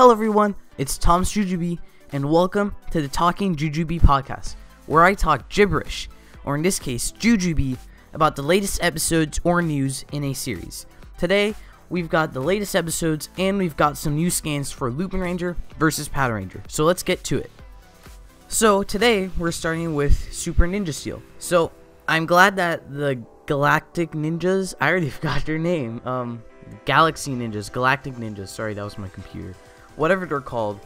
Hello everyone, it's Tom's Jujube, and welcome to the Talking Jujube podcast, where I talk gibberish, or in this case, Jujube, about the latest episodes or news in a series. Today, we've got the latest episodes, and we've got some new scans for Lupinranger VS Patoranger, so let's get to it. So, today, we're starting with Super Ninja Steel. So, I'm glad that the Galactic Ninjas, I already forgot their name, Galaxy Ninjas, Galactic Ninjas, sorry, that was my computer. Whatever they're called,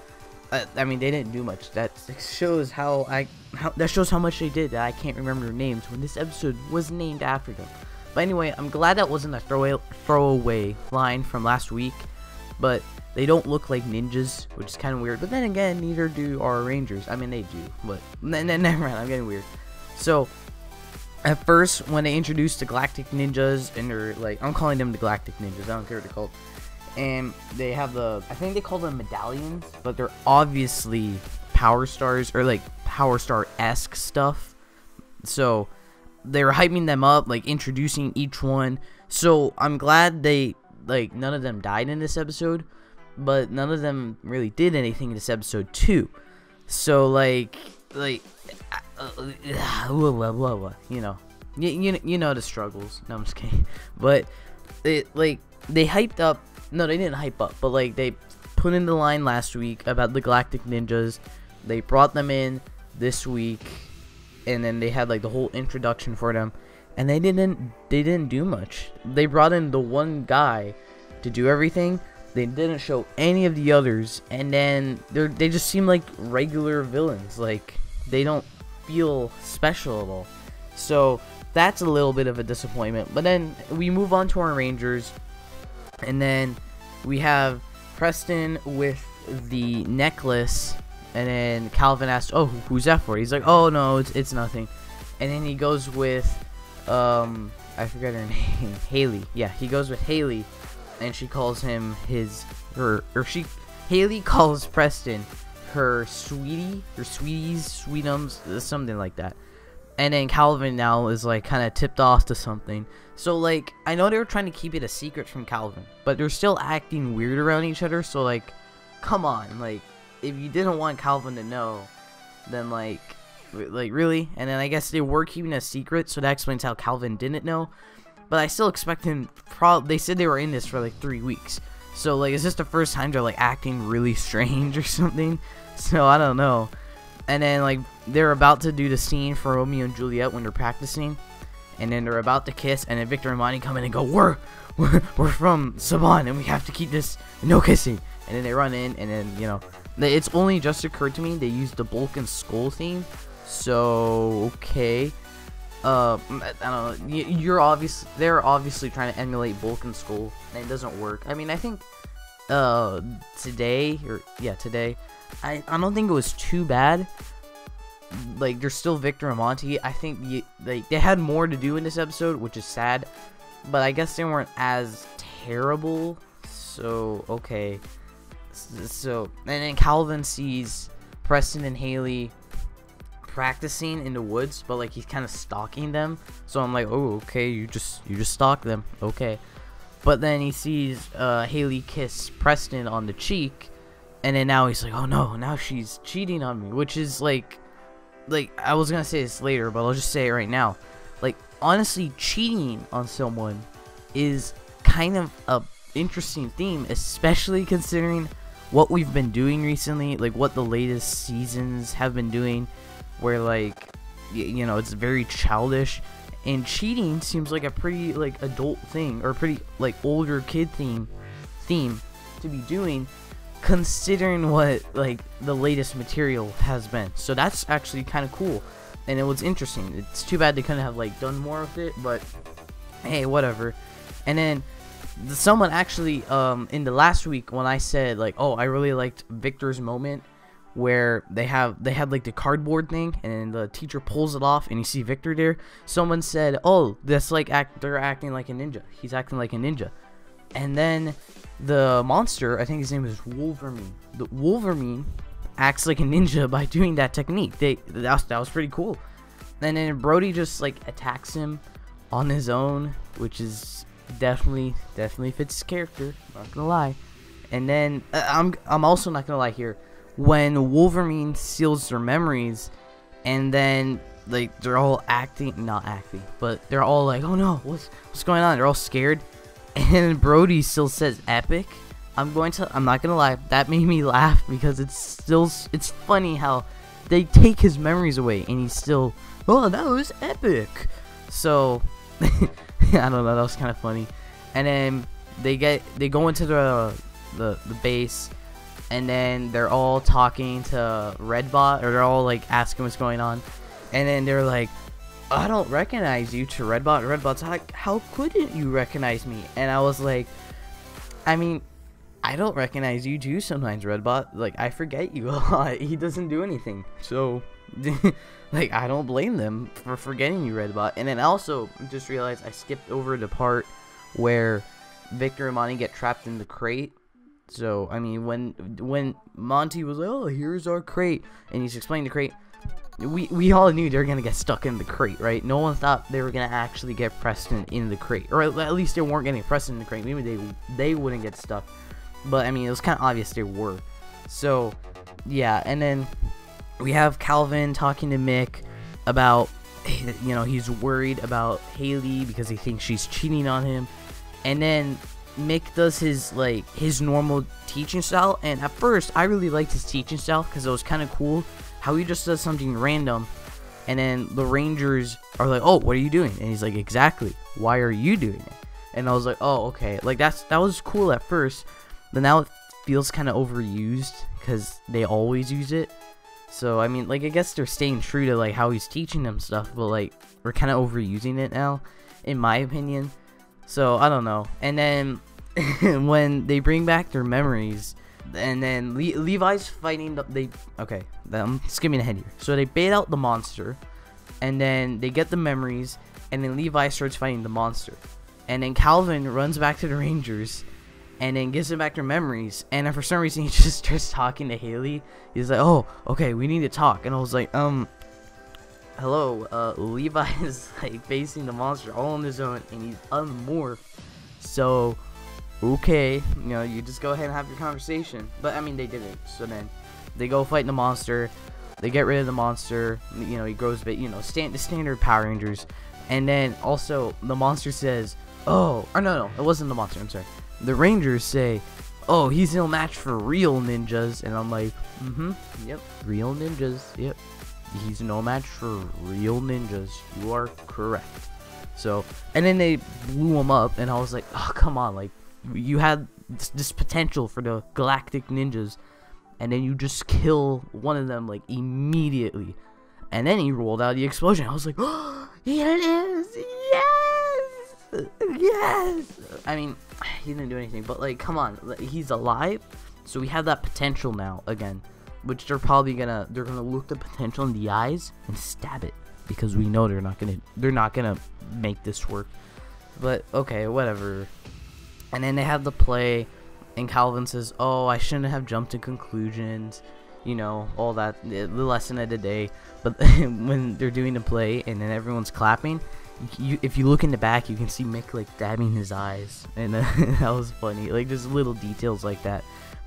I mean, they didn't do much. That shows how much they did that I can't remember their names when this episode was named after them. But anyway, I'm glad that wasn't a throwaway line from last week, but they don't look like ninjas, which is kind of weird. But then again, neither do our Rangers. I mean, they do, but never mind, I'm getting weird. So, at first, when they introduced the Galactic Ninjas, and they're like, I'm calling them the Galactic Ninjas, I don't care what they're called. And they have I think they call them medallions, but they're obviously Power Stars, or like Power Star-esque stuff. So, they were hyping them up, like introducing each one. So, I'm glad none of them died in this episode, but none of them really did anything in this episode too. So, you know the struggles. No, I'm just kidding. But they hyped up. No, they didn't hype up, but like they put in the line last week about the Galactic Ninjas. They brought them in this week, and then they had like the whole introduction for them, and they didn't do much. They brought in the one guy to do everything. They didn't show any of the others, and then they just seem like regular villains. Like, they don't feel special at all. So that's a little bit of a disappointment. But then we move on to our Rangers, and then we have Preston with the necklace, and then Calvin asks, "Oh, who's that for?" He's like, "Oh no, it's nothing." And then he goes with I forget her name, Haley. Yeah, he goes with Haley, and she calls him Haley calls Preston her sweetie, her sweeties, sweetums, something like that. And then Calvin now is like kind of tipped off to something. So like, I know they were trying to keep it a secret from Calvin, but they're still acting weird around each other. So like, come on, like, if you didn't want Calvin to know, then like really? And then I guess they were keeping a secret, so that explains how Calvin didn't know. But I still expect him. They said they were in this for like 3 weeks. So like, is this the first time they're like acting really strange or something? So I don't know. And then like, they're about to do the scene for Romeo and Juliet when they're practicing, and then they're about to kiss, and then Victor and Monty come in and go, we're from Saban, and we have to keep this no kissing. And then they run in, and then, you know, it's only just occurred to me they used the Bulk and Skull theme. So okay, I don't know. They're obviously trying to emulate Bulk and Skull, and it doesn't work. I mean, I think today, I don't think it was too bad. Like, there's still Victor and Monty. I think they had more to do in this episode, which is sad, but I guess they weren't as terrible. So okay, so and then Calvin sees Preston and Haley practicing in the woods, but like, he's kind of stalking them. So I'm like, oh, okay, you just stalk them, okay. But then he sees Haley kiss Preston on the cheek, and then now he's like, oh no, now she's cheating on me, which is like I was gonna say this later, but I'll just say it right now. Like, honestly, cheating on someone is kind of a interesting theme, especially considering what we've been doing recently, like what the latest seasons have been doing, where like, you know, it's very childish, and cheating seems like a pretty like adult thing, or pretty like older kid theme to be doing, considering what like the latest material has been. So that's actually kind of cool, and it was interesting. It's too bad they couldn't have like done more of it, but hey, whatever. And then someone actually in the last week, when I said like, oh, I really liked Victor's moment where they had like the cardboard thing, and the teacher pulls it off and you see Victor there, someone said, oh, that's like they're acting like a ninja. He's acting like a ninja. And then the monster, I think his name is Wolverine. The Wolverine acts like a ninja by doing that technique. That was pretty cool. And then Brody just like attacks him on his own, which is definitely fits his character, not gonna lie. And then I'm also not gonna lie here, when Wolverine steals their memories, and then like they're all not acting, but they're all like, oh no, what's going on? They're all scared, and Brody still says epic. I'm not gonna lie, that made me laugh because it's funny how they take his memories away and he's still, oh, that was epic. So I don't know, that was kind of funny. And then they go into the base, and then they're all talking to Redbot, or they're all like asking what's going on, and then they're like, I don't recognize you, to Redbot. Redbot's like, how couldn't you recognize me? And I was like, I mean, I don't recognize you too sometimes, Redbot. Like, I forget you a lot. He doesn't do anything. So, like, I don't blame them for forgetting you, Redbot. And then I also just realized I skipped over the part where Victor and Monty get trapped in the crate. So, I mean, when Monty was like, oh, here's our crate, and he's explaining the crate, we all knew they were going to get stuck in the crate, right? No one thought they were going to actually get Preston in the crate. Or at least they weren't getting Preston in the crate. Maybe they wouldn't get stuck. But, I mean, it was kind of obvious they were. So, yeah. And then we have Calvin talking to Mick about, you know, he's worried about Haley because he thinks she's cheating on him. And then Mick does his normal teaching style. And at first, I really liked his teaching style because it was kind of cool how he just does something random. And then the Rangers are like, oh, what are you doing? And he's like, exactly. Why are you doing it? And I was like, oh, okay. Like, that was cool at first. But now it feels kind of overused because they always use it. So, I mean, like, I guess they're staying true to, like, how he's teaching them stuff. But, like, we're kind of overusing it now, in my opinion. So, I don't know. And then when they bring back their memories, and then Levi's fighting okay, I'm skimming ahead here. So, they bait out the monster, and then they get the memories, and then Levi starts fighting the monster. And then Calvin runs back to the Rangers, and then gives them back their memories, and then for some reason he just starts talking to Haley. He's like, oh, okay, we need to talk. And I was like, hello, Levi is like facing the monster all on his own, and he's unmorphed. So, okay, you know, you just go ahead and have your conversation. But I mean, they didn't. So then they go fight the monster. They get rid of the monster. You know, he grows a bit. You know, the standard Power Rangers. And then also the monster says, oh, or no, it wasn't the monster. I'm sorry. The Rangers say, oh, he's no match for real ninjas. And I'm like, yep, real ninjas, yep. He's no match for real ninjas. You are correct. So, and then they blew him up, and I was like, oh, come on. Like, you had this potential for the galactic ninjas, and then you just kill one of them, like, immediately. And then he rolled out the explosion. I was like, oh, he lives, yes! Yes! I mean, he didn't do anything, but like, come on, he's alive, so we have that potential now again, which they're gonna look the potential in the eyes and stab it, because we know they're not gonna make this work. But okay, whatever. And then they have the play, and Calvin says, oh, I shouldn't have jumped to conclusions, you know, all that, the lesson of the day. But when they're doing the play and then everyone's clapping, if you look in the back, you can see Mick like dabbing his eyes, and that was funny. Like, just little details like that.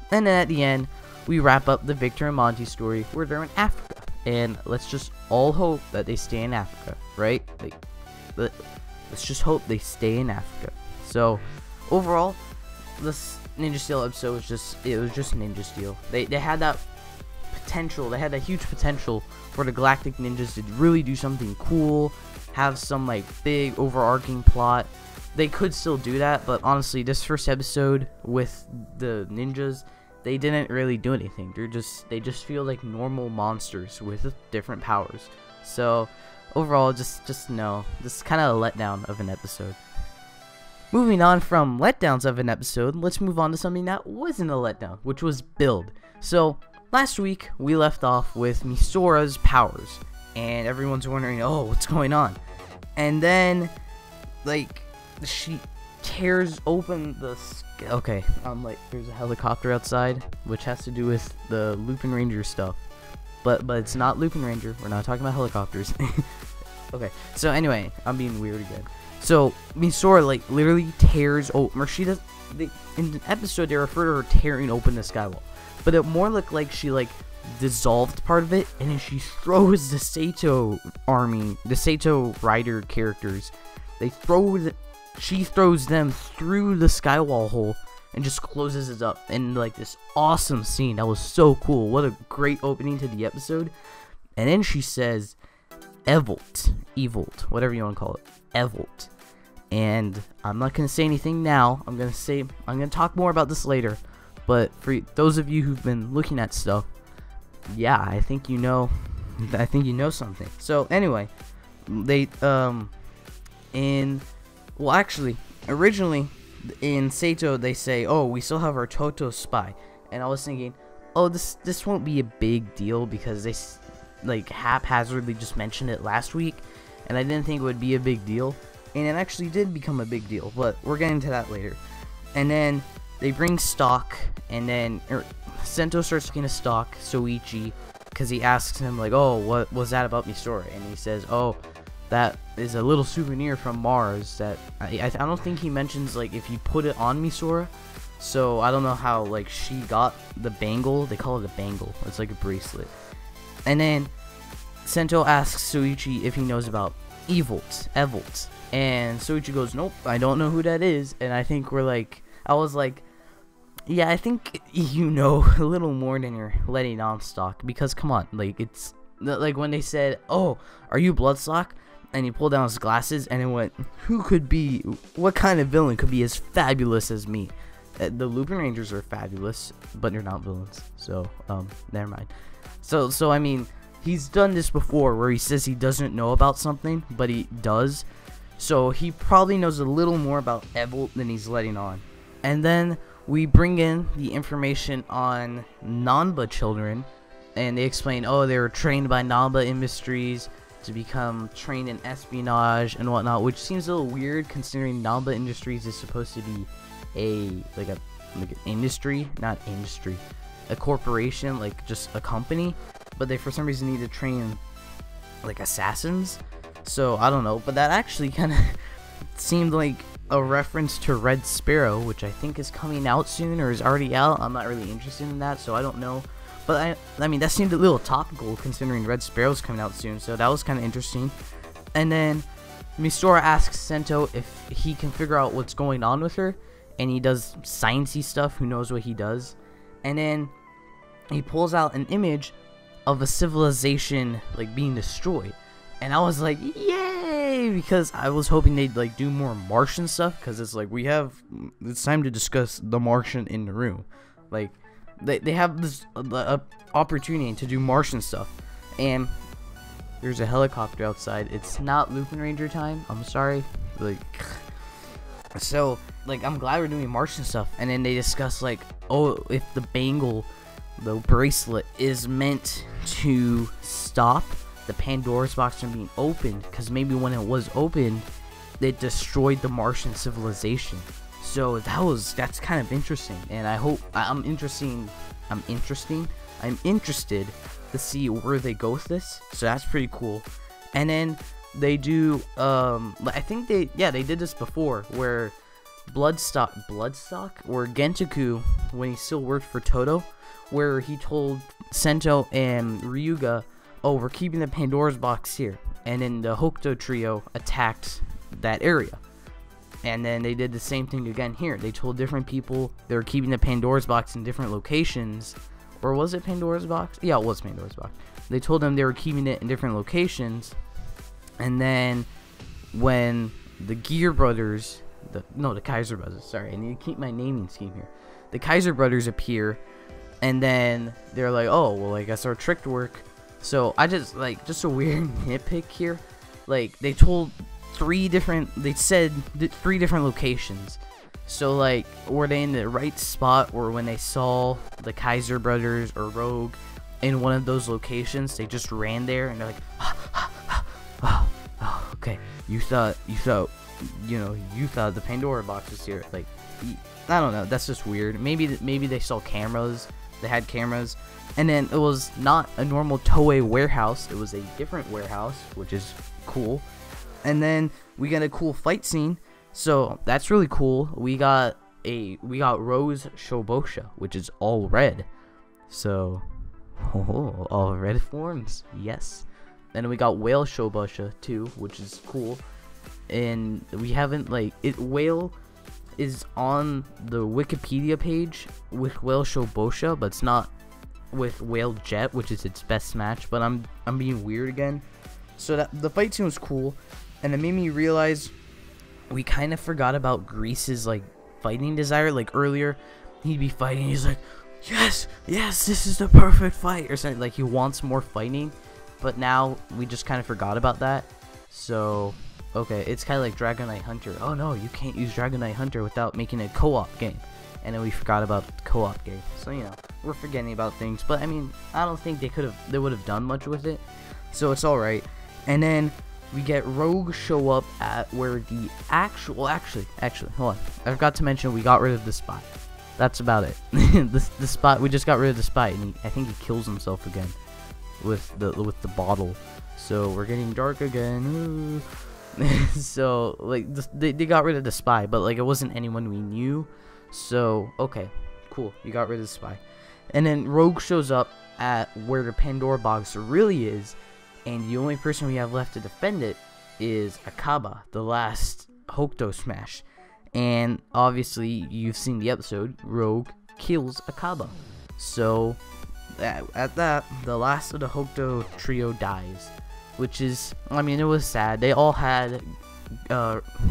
And then at the end, we wrap up the Victor and Monty story where they're in Africa, and let's just all hope that they stay in Africa, right? Like, let's just hope they stay in Africa. So overall, this Ninja Steel episode was just Ninja Steel. They had that potential. They had that huge potential for the Galactic Ninjas to really do something cool, have some like big overarching plot. They could still do that, but honestly, this first episode with the ninjas, they didn't really do anything. They just feel like normal monsters with different powers. So overall, just no, this kind of a letdown of an episode. Moving on from letdowns of an episode, let's move on to something that wasn't a letdown, which was build. So last week we left off with Misora's powers, and everyone's wondering, oh, what's going on? And then, like, she tears open the okay, like, there's a helicopter outside, which has to do with the Lupinranger stuff, but it's not Lupinranger. We're not talking about helicopters. Okay, so anyway, I'm being weird again. So Misora like literally tears open, or she does. In the episode they refer to her tearing open the skywall, but it more looked like she like dissolved part of it, and then she throws the Sato army, the Sato Rider characters. She throws them through the skywall hole and just closes it up in like this awesome scene. That was so cool. What a great opening to the episode. And then she says Evolt, whatever you want to call it, Evolt. And I'm not going to say anything now. I'm going to talk more about this later. But for those of you who've been looking at stuff, yeah, I think you know something. So anyway, they originally in Sato they say, oh, we still have our Toto spy. And I was thinking, oh, this won't be a big deal because they like haphazardly just mentioned it last week, and I didn't think it would be a big deal. And it actually did become a big deal, but we're getting to that later. And then they bring stock, and then Sento starts looking at stock Soichi, because he asks him like, oh, what was that about Misora? And he says, oh, that is a little souvenir from Mars that I don't think he mentions like if you put it on Misora. So I don't know how like she got the bangle. They call it a bangle. It's like a bracelet. And then Sento asks Soichi if he knows about Evolt. And Soichi goes, nope, I don't know who that is. And I think I was like, yeah, I think you know a little more than you're letting on, stock. Because come on, like it's like when they said, oh, are you Bloodstock? And he pulled down his glasses and it went, what kind of villain could be as fabulous as me? The Lupin Rangers are fabulous, but they're not villains. So, never mind. So I mean, he's done this before where he says he doesn't know about something, but he does. So he probably knows a little more about Evolt than he's letting on. And then we bring in the information on Nanba children, and they explain, oh, they were trained by Nanba Industries to become trained in espionage and whatnot, which seems a little weird considering Nanba Industries is supposed to be an industry, not industry, a corporation, like just a company, but they for some reason need to train like assassins. So I don't know, but that actually kind of seemed like a reference to Red Sparrow, which I think is coming out soon or is already out. I'm not really interested in that, so I don't know. But I mean, that seemed a little topical considering Red Sparrow's coming out soon, so that was kind of interesting. And then Misora asks Sento if he can figure out what's going on with her, and he does sciencey stuff. Who knows what he does? And then he pulls out an image of a civilization like being destroyed, and I was like, yay, because I was hoping they'd like do more Martian stuff, because it's like it's time to discuss the Martian in the room. Like they have this opportunity to do Martian stuff, and there's a helicopter outside. It's not Lupin Ranger time, I'm sorry. Like, so like I'm glad we're doing Martian stuff. And then they discuss like, oh, if the bangle, the bracelet, is meant to stop the Pandora's box from being opened, because maybe when it was opened it destroyed the Martian civilization. So that's kind of interesting, and I'm interested to see where they go with this. So that's pretty cool. And then they do I think they did this before, where Bloodstock or Gentoku, when he still worked for Toto, where he told Sento and Ryuga, oh, we're keeping the Pandora's box here, and then the Hokuto trio attacked that area. And then they did the same thing again here. They told different people they were keeping the Pandora's box in different locations. Or was it Pandora's box? Yeah, it was Pandora's box. They told them they were keeping it in different locations. And then when the Gear Brothers, the Kaiser Brothers, sorry, I need to keep my naming scheme here. The Kaiser Brothers appear, and then they're like, oh, well, I guess our trick work. So I just a weird nitpick here. Like, they said 3 different locations. So like, were they in the right spot, or when they saw the Kaiser Brothers or Rogue in one of those locations, they just ran there and they're like, oh, okay, you thought the Pandora box was here. Like, I don't know, that's just weird. Maybe they saw cameras, they had cameras, and then it was not a normal Toei warehouse, it was a different warehouse, which is cool. And then we get a cool fight scene, so that's really cool. We got Rose Shobosha, which is all red. So, all red forms, yes. And we got Whale Shobosha too, which is cool. And we haven't Whale is on the Wikipedia page with Whale Shobosha, but it's not with Whale Jet, which is its best match. But I'm being weird again. So that the fight scene was cool, and it made me realize we kind of forgot about Grease's fighting desire. Like earlier, he'd be fighting, he's like, yes, this is the perfect fight, or something. Like he wants more fighting, but now we just kind of forgot about that. So okay, it's kind of like Dragon Knight Hunter. Oh no, you can't use Dragon Knight Hunter without making a co-op game, and then we forgot about the co-op game. So we're forgetting about things, but I mean, I don't think they would have done much with it, so it's all right. And then we get Rogue show up at where the actually, hold on. I forgot to mention we got rid of the spy. That's about it. the spy, we just got rid of the spy, and I think he kills himself again with the bottle. So we're getting dark again. So they got rid of the spy, but it wasn't anyone we knew. So okay, cool. You got rid of the spy, and then Rogue shows up at where the Pandora box really is. And the only person we have left to defend it is Akaba, the last Hokuto smash. And obviously, you've seen the episode, Rogue kills Akaba. So, at that, the last of the Hokuto trio dies. Which is, I mean, it was sad. They all had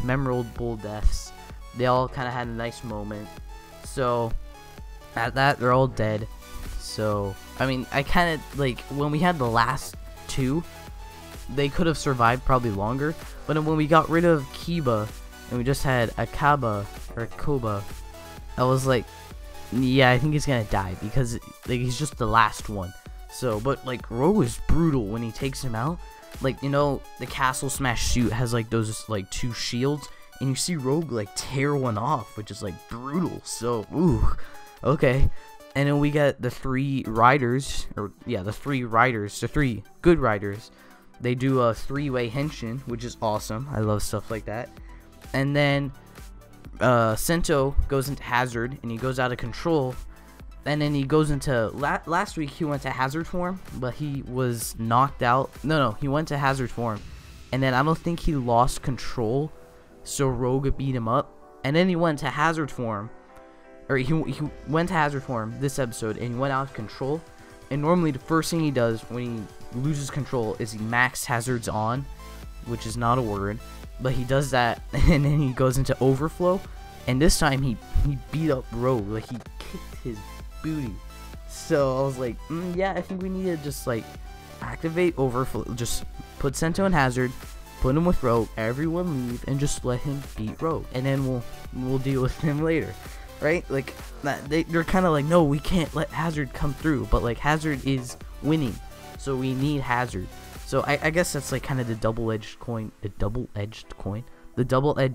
memorable deaths. They all kind of had a nice moment. So, at that, they're all dead. So, I mean, I kind of, when we had the last two, they could have survived probably longer, but when we got rid of Kiba and we just had Akaba or Koba, I was like, yeah, I think he's gonna die because he's just the last one. So, but Rogue is brutal when he takes him out. The Castle Smash suit has those two shields, and you see Rogue tear one off, which is brutal. So, ooh, okay. And then we get the three riders, the three good riders. They do a three-way henshin, which is awesome. I love stuff like that. And then Sento goes into Hazard, and he goes out of control. And then he goes into last week he went to Hazard form, but he was knocked out. No, he went to Hazard form, and then I don't think he lost control, so Rogue beat him up. And then he went to Hazard form. Or he went to Hazard form this episode, and he went out of control. And normally the first thing he does when he loses control is he max hazards on, which is not a word, but he does that, and then he goes into overflow. And this time he beat up Rogue, he kicked his booty. So I was like, yeah, I think we need to just activate overflow, just put Sento in Hazard, put him with Rogue, everyone leave, and just let him beat Rogue, and then we'll deal with him later. Right? They're kind of no, we can't let Hazard come through, but Hazard is winning, so we need Hazard. So I guess that's kind of the double-edged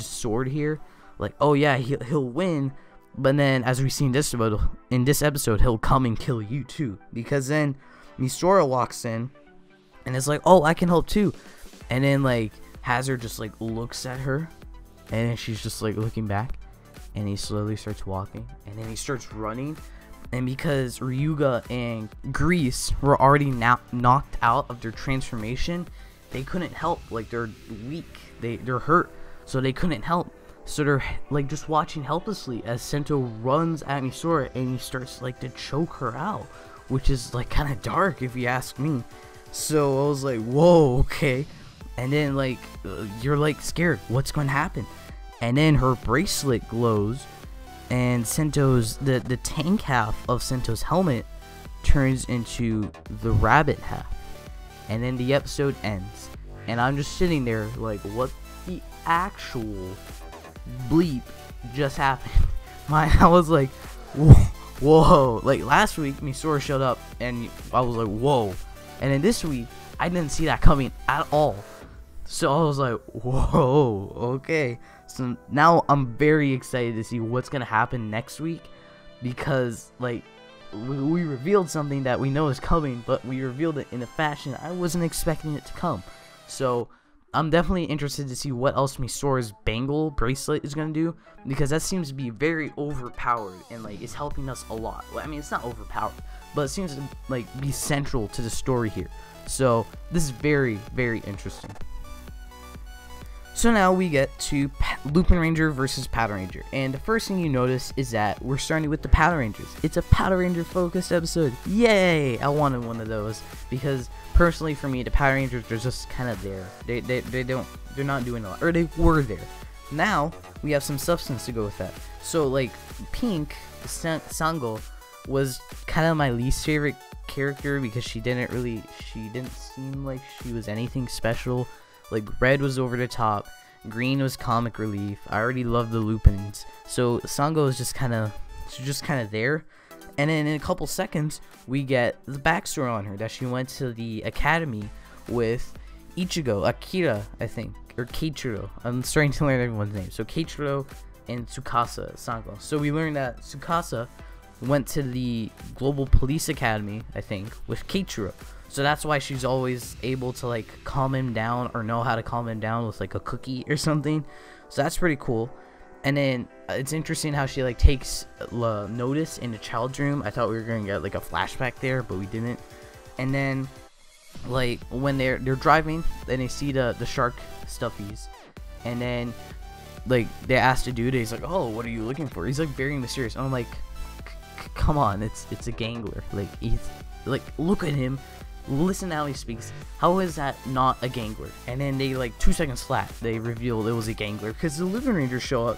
sword here. Oh yeah, he'll win, but then as we see in this episode, he'll come and kill you too, because then Misora walks in and it's oh, I can help too, and then Hazard just looks at her, and then she's just looking back. And he slowly starts walking, and then he starts running. And because Ryuga and Grease were already now knocked out of their transformation, they couldn't help. They're weak, they're hurt, so they couldn't help. So they're just watching helplessly as Sento runs at Misora, and he starts to choke her out, which is kind of dark if you ask me. So I was like, whoa, okay. And then you're scared, what's going to happen? And then her bracelet glows, and Sento's the tank half of Sento's helmet turns into the rabbit half, and then the episode ends. And I'm just sitting there what the actual bleep just happened? I was like, whoa. Last week Misora showed up, and I was like, whoa. And then this week I didn't see that coming at all. So I was like, whoa, okay. So now I'm very excited to see what's going to happen next week, because we revealed something that we know is coming, but we revealed it in a fashion I wasn't expecting it to come. So I'm definitely interested to see what else Misora's bangle bracelet is gonna do, because that seems to be very overpowered and like it's helping us a lot. Well, I mean, it's not overpowered, but it seems to like be central to the story here. So this is very, very interesting. So now we get to Lupinranger versus Patoranger, and the first thing you notice is that we're starting with the Patorangers. It's a Patoranger focused episode. Yay! I wanted one of those because personally for me, the Patorangers are just kind of there. They're not doing a lot, or they were there. Now we have some substance to go with that. So like Pink Sango was kind of my least favorite character because she didn't seem like she was anything special. Like red was over the top, green was comic relief. I already love the Lupins, so Sango is just kind of there. And then in a couple seconds, we get the backstory on her, that she went to the academy with Ichigo, Akira, I think, or Keiichiro. I'm starting to learn everyone's name. So Keiichiro and Tsukasa Sango. So we learned that Tsukasa went to the Global Police Academy, I think, with Keiichiro. So that's why she's always able to like calm him down, or know how to calm him down with like a cookie or something. So that's pretty cool. And then it's interesting how she like takes notice in the child's room. I thought we were gonna get like a flashback there, but we didn't. And then like when they're driving, then they see the shark stuffies, and then like they ask the dude, he's like, "Oh, what are you looking for?" He's like very mysterious. And I'm like, come on, it's a gangler. Like he's like, look at him. Listen to how he speaks. How is that not a gangler? And then they like 2 seconds flat, they revealed it was a gangler because the Lupinrangers show up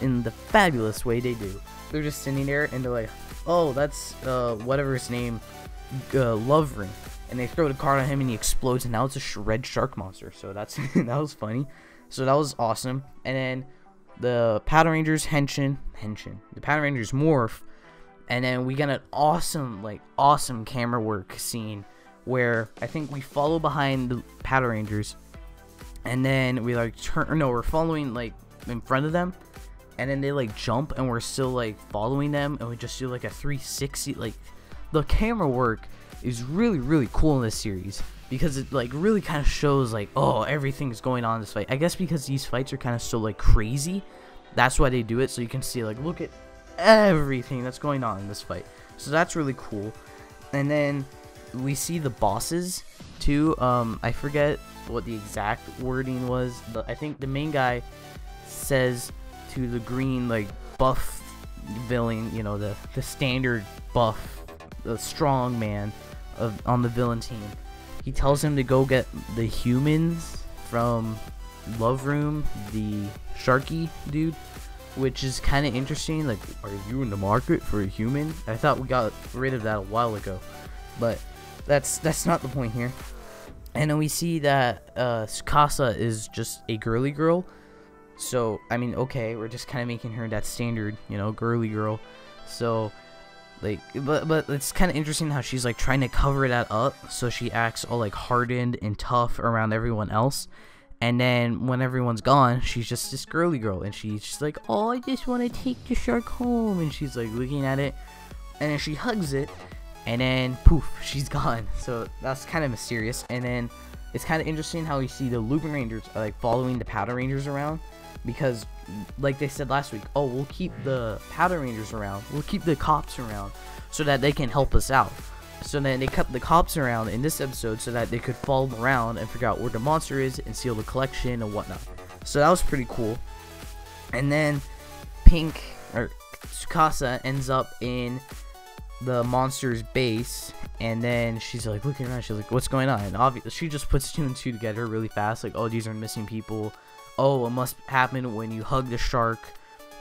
in the fabulous way they do. They're just sitting there and they're like, "Oh, that's whatever his name, Love Ring," and they throw the card on him and he explodes, and now it's a red shark monster. So that's that was funny. So that was awesome. And then the Patorangers henshin, the Patorangers morph, and then we get an awesome camera work scene where I think we follow behind the Patorangers, and then we like we're following like in front of them, and then they like jump and we're still like following them, and we just do like a 360. Like the camera work is really, really cool in this series because it like really kind of shows like, oh, everything's going on in this fight. I guess because these fights are kind of so like crazy, that's why they do it, so you can see like, look at everything that's going on in this fight. So that's really cool. And then we see the bosses too. I forget what the exact wording was, but I think the main guy says to the green like buff villain, you know, the standard buff, the strong man on the villain team. He tells him to go get the humans from Love Room, the Sharky dude, which is kind of interesting. Like, are you in the market for a human? I thought we got rid of that a while ago, but that's not the point here. And then we see that Tsukasa is just a girly girl. So I mean, okay, we're just kind of making her that standard, you know, girly girl. So like, but it's kind of interesting how she's like trying to cover that up, so she acts all like hardened and tough around everyone else. And then when everyone's gone, she's just this girly girl, and she's just like, "Oh, I just want to take the shark home," and she's like looking at it, and then she hugs it, and then poof, she's gone. So that's kind of mysterious. And then it's kind of interesting how we see the Lupinrangers are like following the Patorangers around, because like they said last week, oh, we'll keep the Patorangers around, we'll keep the cops around so that they can help us out. So then they kept the cops around in this episode so that they could follow them around and figure out where the monster is and steal the collection and whatnot. So that was pretty cool. And then Pink, or Tsukasa, ends up in the monster's base, and then she's like looking around, she's like, what's going on? And obviously she just puts 2 and 2 together really fast, like, oh, these are missing people. Oh, it must happen when you hug the shark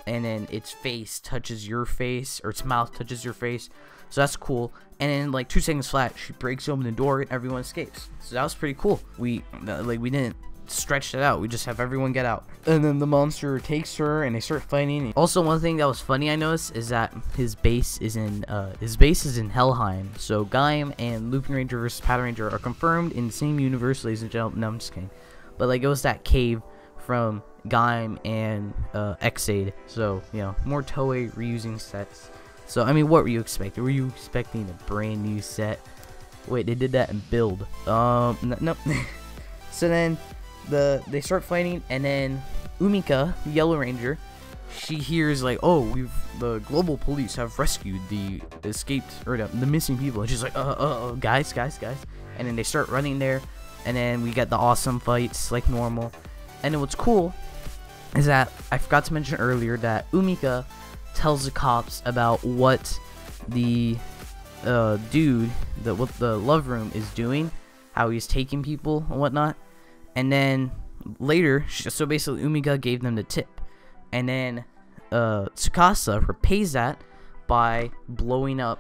and then its face touches your face, or its mouth touches your face. So that's cool. And then like 2 seconds flat, she breaks open the door and everyone escapes. So that was pretty cool. We didn't stretch it out, we just have everyone get out, and then the monster takes her and they start fighting. Also, one thing that was funny I noticed is that his base is in Helheim. So Gaim and Lupinranger vs Patoranger are confirmed in the same universe, ladies and gentlemen. No, I'm just kidding. But like, it was that cave from Gaim and Xaid. So, you know, more Toei reusing sets. So I mean, what were you expecting? Were you expecting a brand new set? Wait, they did that in Build. No. So then they start fighting, and then Umika, the Yellow Ranger, she hears like, oh, the global police have rescued the escaped, or the missing people, and she's like, guys, and then they start running there, and then we get the awesome fights like normal. And then what's cool is that I forgot to mention earlier that Umika tells the cops about what the dude, what the love room is doing, how he's taking people and whatnot. And then later, so basically Umika gave them the tip, and then Tsukasa repays that by blowing up,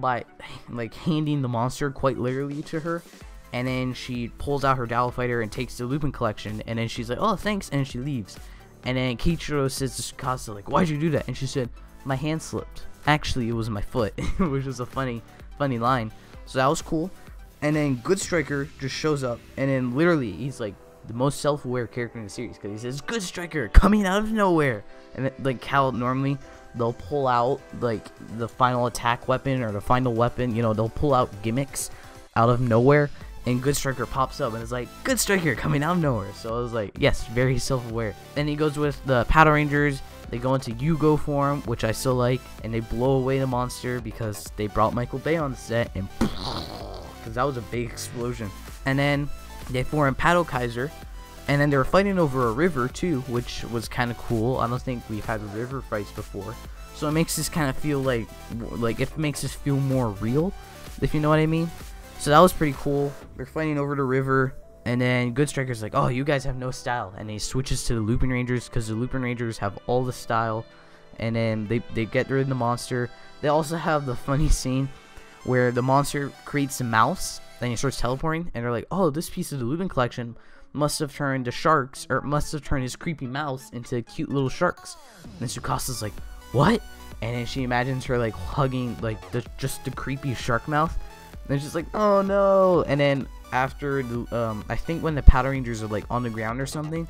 by like handing the monster quite literally to her. And then she pulls out her Dowel Fighter and takes the Lupin collection, and then she's like, oh, thanks, and she leaves. And then Kiichiro says to Tsukasa, like, why'd you do that? And she said, my hand slipped. Actually, it was my foot, which was a funny line. So that was cool. And then Good Striker just shows up, and then literally he's like the most self-aware character in the series, because he says, Good Striker, coming out of nowhere. And then, like how normally they'll pull out like the final attack weapon or the final weapon, they'll pull out gimmicks out of nowhere. And Good Striker pops up and is like, Good Striker coming out of nowhere. So I was like, yes, very self-aware. Then he goes with the Pato Rangers. They go into Yugo form, which I still like, and they blow away the monster because they brought Michael Bay on the set, and because that was a big explosion. And then they form Pato Kaiser, and then they were fighting over a river too, which was kind of cool. I don't think we've had river fights before, so it makes this kind of feel like it makes us feel more real, if you know what I mean. So that was pretty cool. They're fighting over the river, and then Good Striker's like, oh, you guys have no style. And he switches to the Lupin Rangers, because the Lupin Rangers have all the style. And then they get rid of the monster. They also have the funny scene where the monster creates a mouse, then he starts teleporting, and they're like, oh, this piece of the Lupin collection must have turned the sharks, or must have turned his creepy mouse into cute little sharks. And Tsukasa's like, what? And then she imagines her like hugging like just the creepy shark mouth. And she's like, oh no. And then after the I think when the Pato Rangers are like on the ground or something,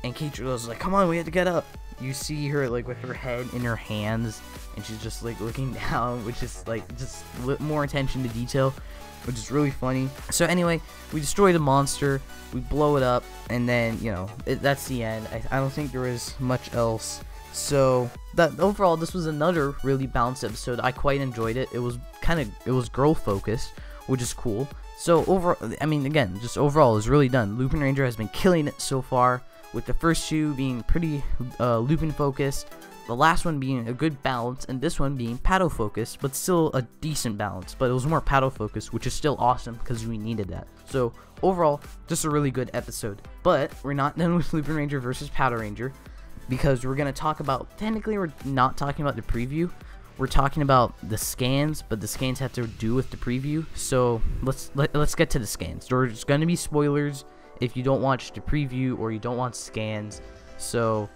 and Kiichiro's like, come on, we have to get up, you see her like with her head in her hands, and she's just like looking down, which is like just more attention to detail, which is really funny. So anyway, we destroy the monster, we blow it up, and then that's the end. I don't think there is much else. So that overall, this was another really balanced episode. I quite enjoyed it. It was girl focused, which is cool. So overall, again, just overall, it's really done. Lupin Ranger has been killing it so far, with the first two being pretty Lupin focused, the last one being a good balance, and this one being Pato focused, but still a decent balance. But it was more Pato focused, which is still awesome because we needed that. So overall, just a really good episode. But we're not done with Lupin Ranger versus Pato Ranger, because we're going to talk about, technically we're not talking about the preview, we're talking about the scans, but the scans have to do with the preview. So let's get to the scans. There's going to be spoilers if you don't watch the preview or you don't want scans, so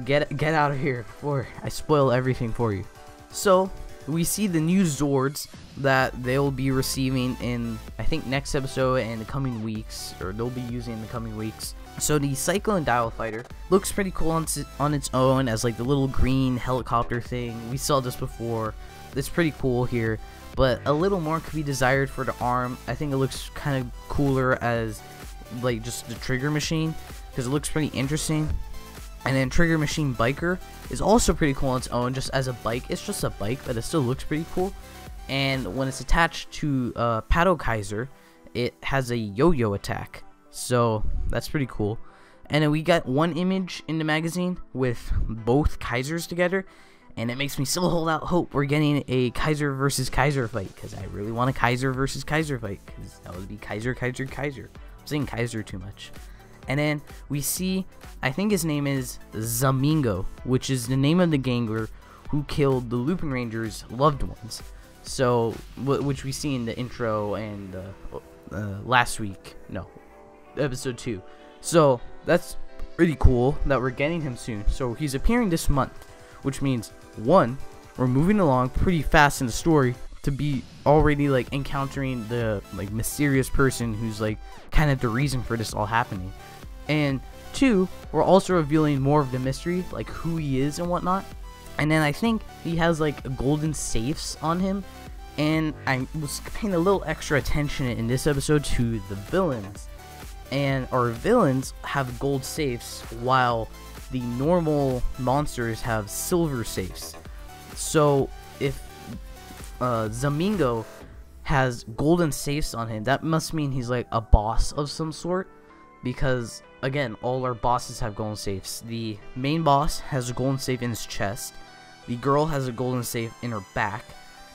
get out of here before I spoil everything for you. So we see the new Zords that they'll be receiving in, I think, next episode and the coming weeks, or they'll be using in the coming weeks. So the Cyclone Dowel Fighter looks pretty cool on its own as like the little green helicopter thing. We saw this before. It's pretty cool here, but a little more could be desired for the arm. I think it looks kind of cooler as like just the Trigger Machine, because it looks pretty interesting. And then Trigger Machine Biker is also pretty cool on its own, just as a bike. It's just a bike, but it still looks pretty cool. And when it's attached to Pato Kaiser, it has a yo-yo attack. So that's pretty cool. And then we got one image in the magazine with both Kaisers together, and it makes me still hold out hope we're getting a Kaiser versus Kaiser fight, because I really want a Kaiser versus Kaiser fight, because that would be Kaiser. I'm saying Kaiser too much. And then we see, I think his name is Zamingo, which is the name of the gangler who killed the Lupin Rangers' loved ones. So, which we see in the intro and episode 2. So that's pretty cool that we're getting him soon. So he's appearing this month, which means, one, we're moving along pretty fast in the story to be already like encountering the like mysterious person who's like kind of the reason for this all happening. And two, we're also revealing more of the mystery, like who he is and whatnot. And then I think he has like golden safes on him. And I was paying a little extra attention in this episode to the villains. and our villains have gold safes, while the normal monsters have silver safes. So if Zamingo has golden safes on him, that must mean he's like a boss of some sort, because again, all our bosses have golden safes. The main boss has a golden safe in his chest, the girl has a golden safe in her back,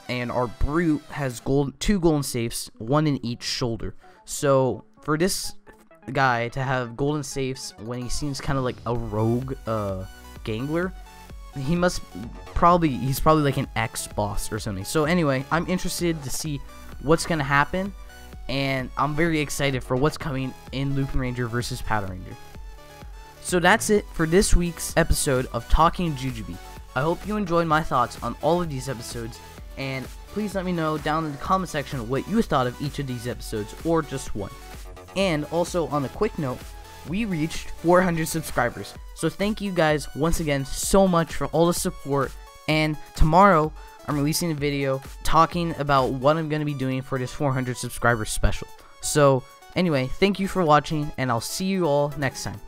and our brute has two golden safes, one in each shoulder. So for this guy to have golden safes when he seems kind of like a rogue gangler, he's probably like an ex-boss or something. So anyway, I'm interested to see what's gonna happen, and I'm very excited for what's coming in Lupinranger VS Patoranger. So that's it for this week's episode of Talking Jujube. I hope you enjoyed my thoughts on all of these episodes, and please let me know down in the comment section what you thought of each of these episodes, or just one. And also, on a quick note, we reached 400 subscribers. So thank you guys once again so much for all the support, and tomorrow I'm releasing a video talking about what I'm going to be doing for this 400 subscribers special. So anyway, thank you for watching, and I'll see you all next time.